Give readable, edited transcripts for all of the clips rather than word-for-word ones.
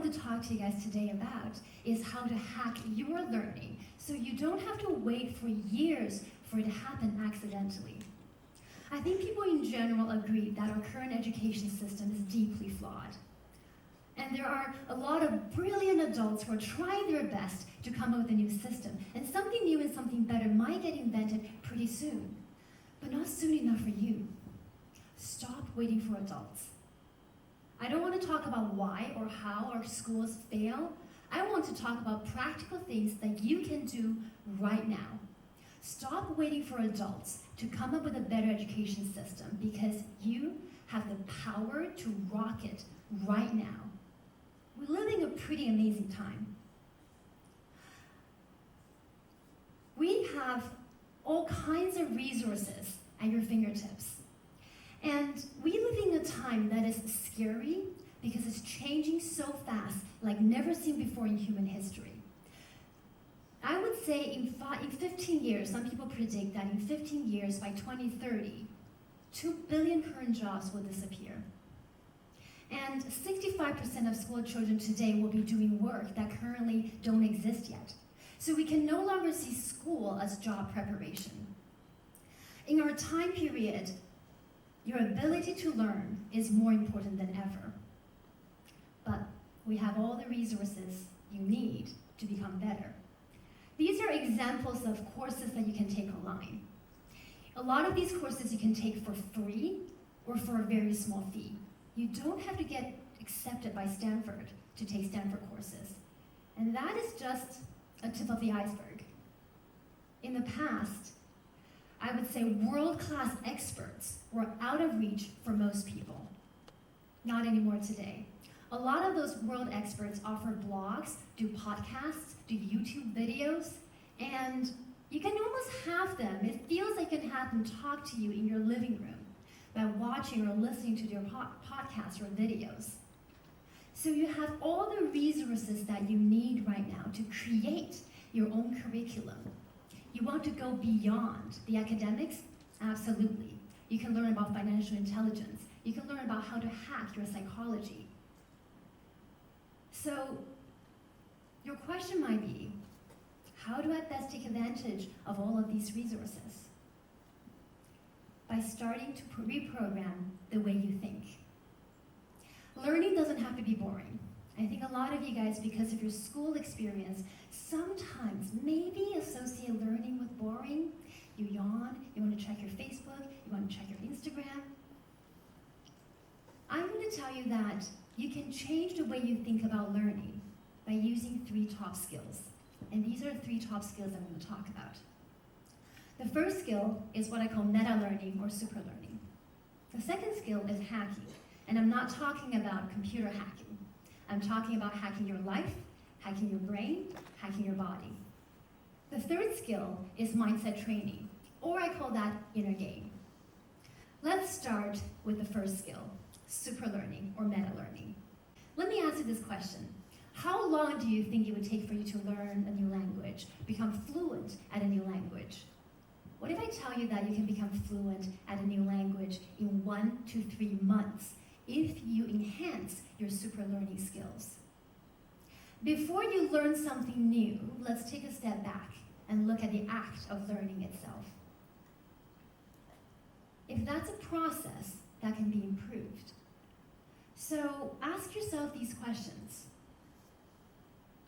want to talk to you guys today about is how to hack your learning so you don't have to wait for years for it to happen accidentally. I think people in general agree that our current education system is deeply flawed. And there are a lot of brilliant adults who are trying their best to come up with a new system. And something new and something better might get invented pretty soon, but not soon enough for you. Stop waiting for adults. I don't want to talk about why or how our schools fail. I want to talk about practical things that you can do right now. Stop waiting for adults to come up with a better education system because you have the power to rock it right now. We're living a pretty amazing time. We have all kinds of resources at your fingertips. And we live in a time that is scary because it's changing so fast, like never seen before in human history. I would say in 15 years, some people predict that in 15 years, by 2030, 2 billion current jobs will disappear. And 65% of school children today will be doing work that currently don't exist yet. So we can no longer see school as job preparation. In our time period, your ability to learn is more important than ever. But we have all the resources you need to become better. These are examples of courses that you can take online. A lot of these courses you can take for free or for a very small fee. You don't have to get accepted by Stanford to take Stanford courses. And that is just a tip of the iceberg. In the past, I would say world-class experts were out of reach for most people. Not anymore today. A lot of those world experts offer blogs, do podcasts, do YouTube videos, and you can almost have them. It feels like you can have them talk to you in your living room by watching or listening to their podcasts or videos. So you have all the resources that you need right now to create your own curriculum. You want to go beyond the academics? Absolutely. You can learn about financial intelligence. You can learn about how to hack your psychology. So your question might be, how do I best take advantage of all of these resources? By starting to reprogram the way you think. Learning doesn't have to be boring. I think a lot of you guys, because of your school experience, sometimes maybe associate learning with boring. You yawn, you want to check your Facebook, you want to check your Instagram. I'm going to tell you that you can change the way you think about learning by using 3 top skills. And these are the 3 top skills I'm going to talk about. The first skill is what I call meta-learning or super learning. The second skill is hacking. And I'm not talking about computer hacking. I'm talking about hacking your life, hacking your brain, hacking your body. The third skill is mindset training, or I call that inner game. Let's start with the first skill, super learning or meta learning. Let me ask you this question. How long do you think it would take for you to learn a new language, become fluent at a new language? What if I tell you that you can become fluent at a new language in 1 to 3 months if you enhance your super learning skills? Before you learn something new, let's take a step back and look at the act of learning itself. If that's a process, that can be improved. So ask yourself these questions.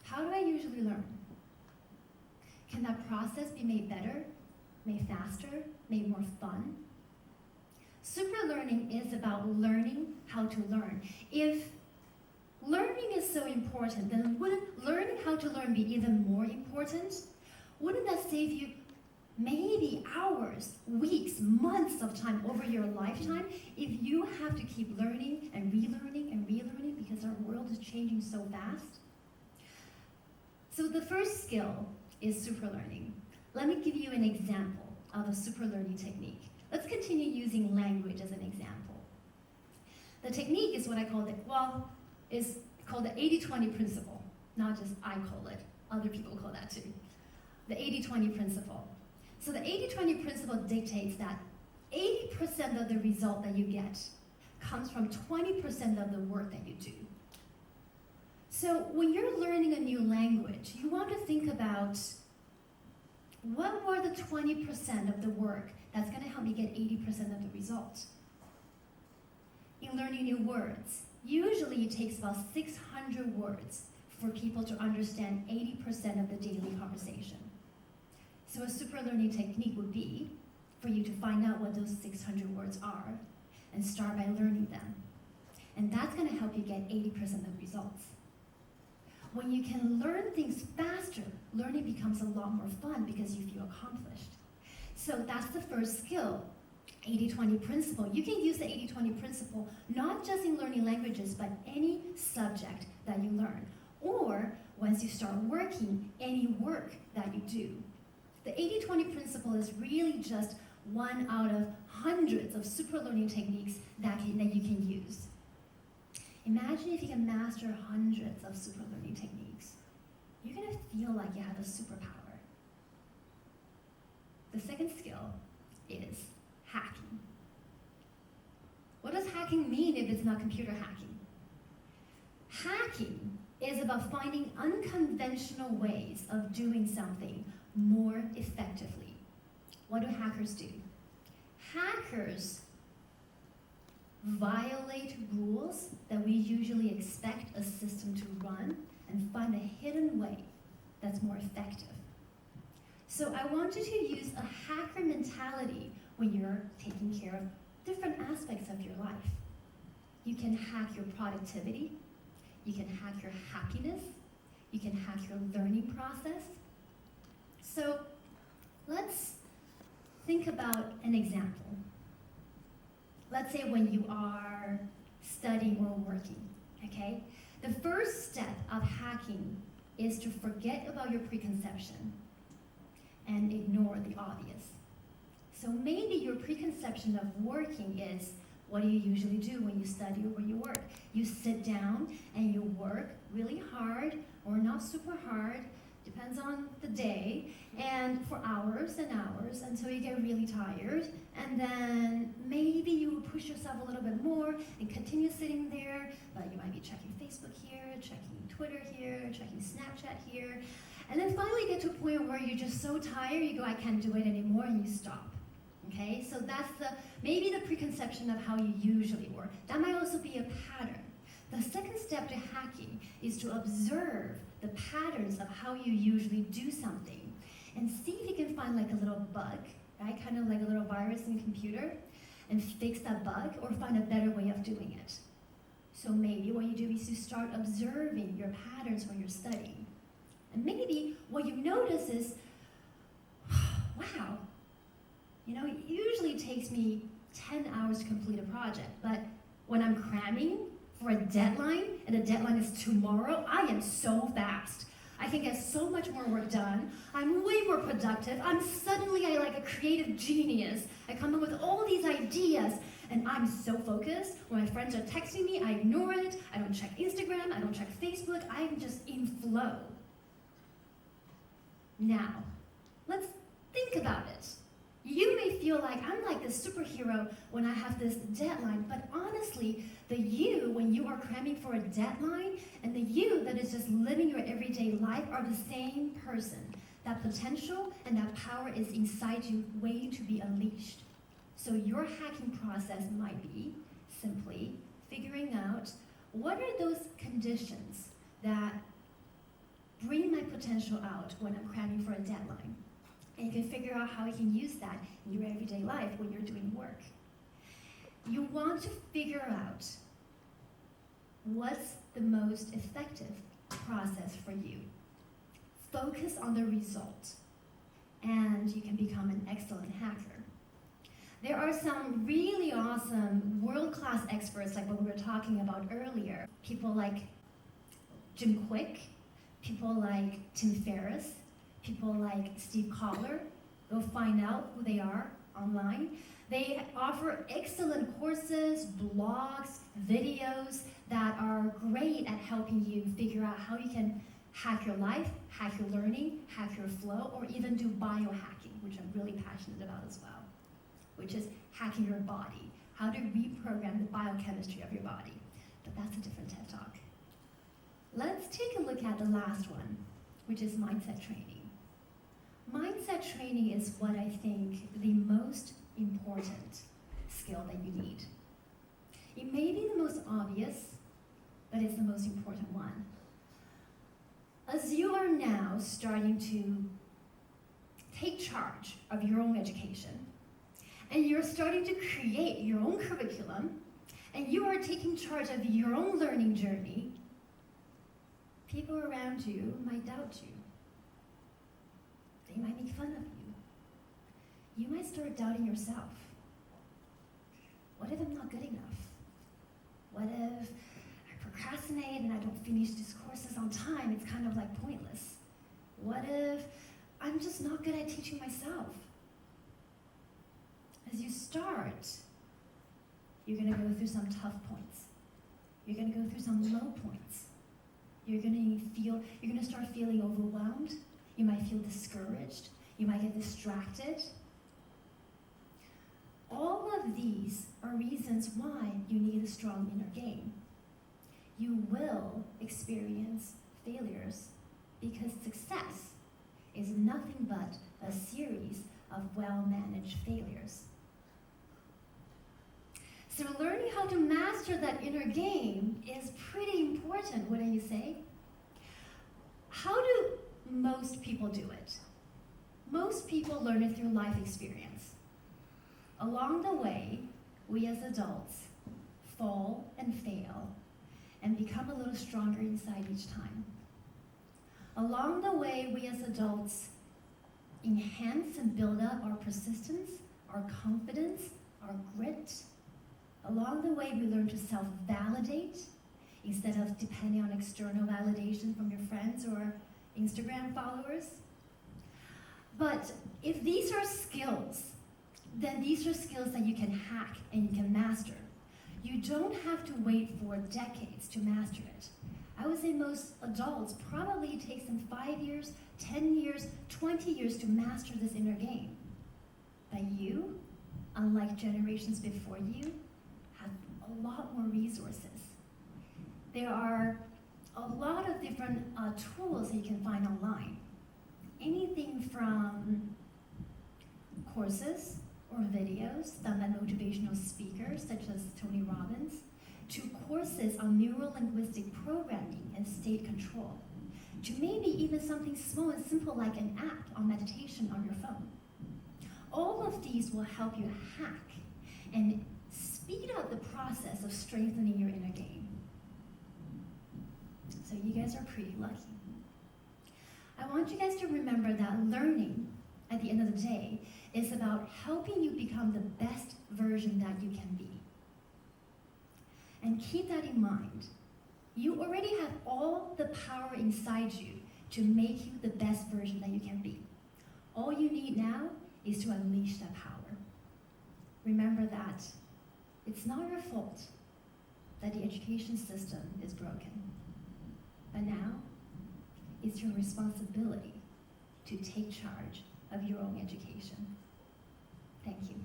How do I usually learn? Can that process be made better, made faster, made more fun? Super learning is about learning how to learn. If learning is so important, then wouldn't learning how to learn be even more important? Wouldn't that save you maybe hours, weeks, months of time over your lifetime if you have to keep learning and relearning because our world is changing so fast? So the first skill is super learning. Let me give you an example of a super learning technique. Let's continue using language as an example. The technique is what I call is called the 80-20 principle. Not just I call it, other people call that too. The 80-20 principle. So the 80-20 principle dictates that 80% of the result that you get comes from 20% of the work that you do. So when you're learning a new language, you want to think about what were the 20% of the work that's going to help me get 80% of the result. In learning new words, usually it takes about 600 words for people to understand 80% of the daily conversation. So a super learning technique would be for you to find out what those 600 words are and start by learning them. And that's going to help you get 80% of the results. When you can learn things faster, learning becomes a lot more fun because you feel accomplished. So that's the first skill, 80-20 principle. You can use the 80-20 principle not just in learning languages, but any subject that you learn. Or once you start working, any work that you do. The 80-20 principle is really just one out of hundreds of super learning techniques that you can use. Imagine if you can master hundreds of super learning techniques. You're going to feel like you have a superpower. The second skill is hacking. What does hacking mean if it's not computer hacking? Hacking is about finding unconventional ways of doing something more effectively. What do hackers do? Hackers violate rules that we usually expect a system to run and find a hidden way that's more effective. So I want you to use a hacker mentality when you're taking care of different aspects of your life. You can hack your productivity, you can hack your happiness, you can hack your learning process. So let's think about an example. Let's say when you are studying or working, okay? The first step of hacking is to forget about your preconception and ignore the obvious. So maybe your preconception of working is, what do you usually do when you study or when you work? You sit down and you work really hard or not super hard, depends on the day, and for hours and hours until you get really tired, and then maybe you will push yourself a little bit more and continue sitting there, but you might be checking Facebook here, checking Twitter here, checking Snapchat here, and then finally you get to a point where you're just so tired, you go, I can't do it anymore, and you stop. Okay, so that's maybe the preconception of how you usually work. That might also be a pattern. The second step to hacking is to observe the patterns of how you usually do something and see if you can find like a little bug, right? Kind of like a little virus in the computer, and fix that bug or find a better way of doing it. So maybe what you do is you start observing your patterns when you're studying. And maybe what you notice is, wow, you know, it usually takes me 10 hours to complete a project, but when I'm cramming for a deadline, and the deadline is tomorrow, I am so fast. I can get so much more work done. I'm way more productive. I'm like a creative genius. I come up with all these ideas, and I'm so focused. When my friends are texting me, I ignore it. I don't check Instagram. I don't check Facebook. I'm just in flow. Now, let's think about it. You may feel like I'm like this superhero when I have this deadline, but honestly, the you when you are cramming for a deadline and the you that is just living your everyday life are the same person. That potential and that power is inside you waiting to be unleashed. So your hacking process might be simply figuring out what are those conditions that bring my potential out when I'm cramming for a deadline. And you can figure out how you can use that in your everyday life when you're doing work. You want to figure out what's the most effective process for you. Focus on the result, and you can become an excellent hacker. There are some really awesome world-class experts like what we were talking about earlier. People like Jim Quick, people like Tim Ferriss, people like Steve Kotler. Go find out who they are online. They offer excellent courses, blogs, videos that are great at helping you figure out how you can hack your life, hack your learning, hack your flow, or even do biohacking, which I'm really passionate about as well, which is hacking your body, how to reprogram the biochemistry of your body. But that's a different TED Talk. Let's take a look at the last one, which is mindset training. Mindset training is what I think the most important skill that you need. It may be the most obvious, but it's the most important one. As you are now starting to take charge of your own education, and you're starting to create your own curriculum, and you are taking charge of your own learning journey, people around you might doubt you. They might make fun of you. You might start doubting yourself. What if I'm not good enough? What if I procrastinate and I don't finish these courses on time? It's kind of like pointless. What if I'm just not good at teaching myself? As you start, you're going to go through some tough points. You're going to go through some low points. You're going to start feeling overwhelmed. You might feel discouraged. You might get distracted. All of these are reasons why you need a strong inner game. You will experience failures because success is nothing but a series of well-managed failures. So learning how to master that inner game is pretty important, wouldn't you say? How do most people do it? Most people learn it through life experience. Along the way, we as adults fall and fail and become a little stronger inside each time. Along the way, we as adults enhance and build up our persistence, our confidence, our grit. Along the way, we learn to self-validate instead of depending on external validation from your friends or Instagram followers. But if these are skills, then these are skills that you can hack and you can master. You don't have to wait for decades to master it. I would say most adults probably it takes them 5 years, 10 years, 20 years to master this inner game. But you, unlike generations before you, have a lot more resources. There are a lot of different tools that you can find online. Anything from courses or videos done by motivational speakers such as Tony Robbins, to courses on neuro-linguistic programming and state control, to maybe even something small and simple like an app on meditation on your phone. All of these will help you hack and speed up the process of strengthening your inner game. So you guys are pretty lucky. I want you guys to remember that learning, at the end of the day, is about helping you become the best version that you can be. And keep that in mind. You already have all the power inside you to make you the best version that you can be. All you need now is to unleash that power. Remember that it's not your fault that the education system is broken. But now, it's your responsibility to take charge of your own education. Thank you.